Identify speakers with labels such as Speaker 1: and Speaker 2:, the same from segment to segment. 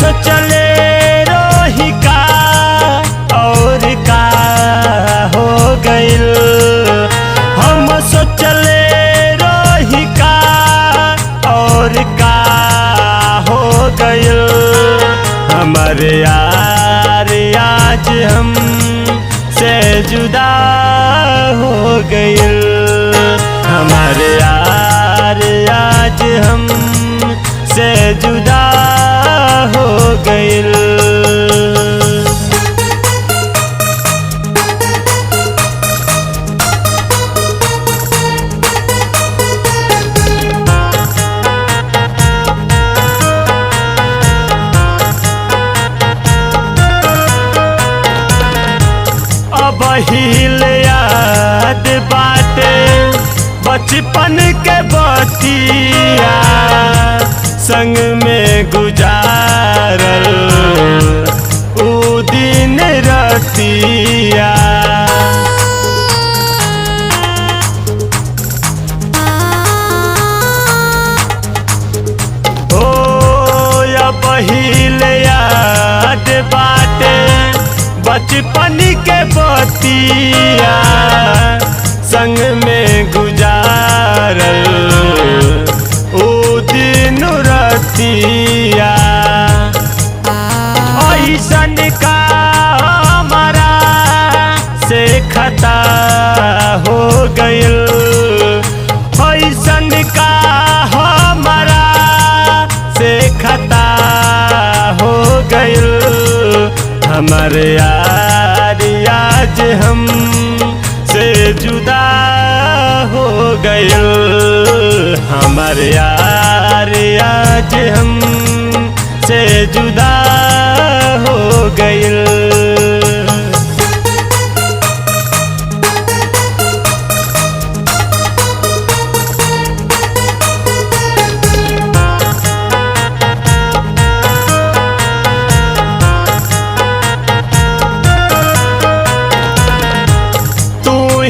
Speaker 1: सोचले रही का और का हो गइल। हम सोचले रही का और का हो गइल। हमारे यार आज हम से जुदा हो गइल। हमारे यार आज हम से जुदा हो गइल। अब हिल याद बाटे बचपन के बतिया संग में गुजारल ऊ दिन रतिया। ओ या पहिल याद बाटे बचपन के बतिया संग में गुजारल ओ दिन रतिया। ऐसन का हमारा से खता हो गइल। ऐसन का हमारा से खता हो गइल। हमारे यार आज हम से जुदा हो गइल। हमारे यार आज हम से जुदा हो गइल।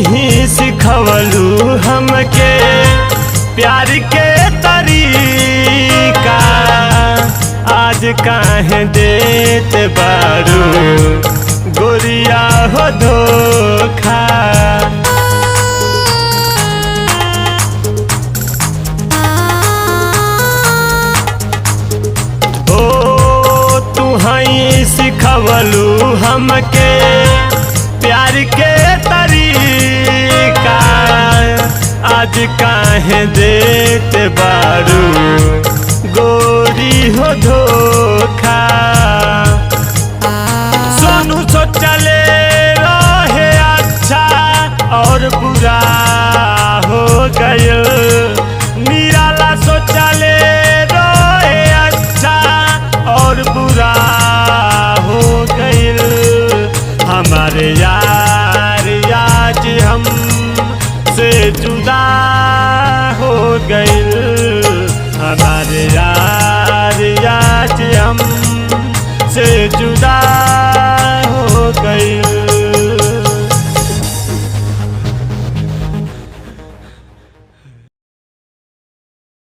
Speaker 1: ही सिखवलू हमके प्यार के तरीका। आज काहे देत बारू गोरिया हो धोखा। ओ तू ही सिखवलू हमके प्यार के तरीका। आज काहे देत बारू गोरी हो धोखा।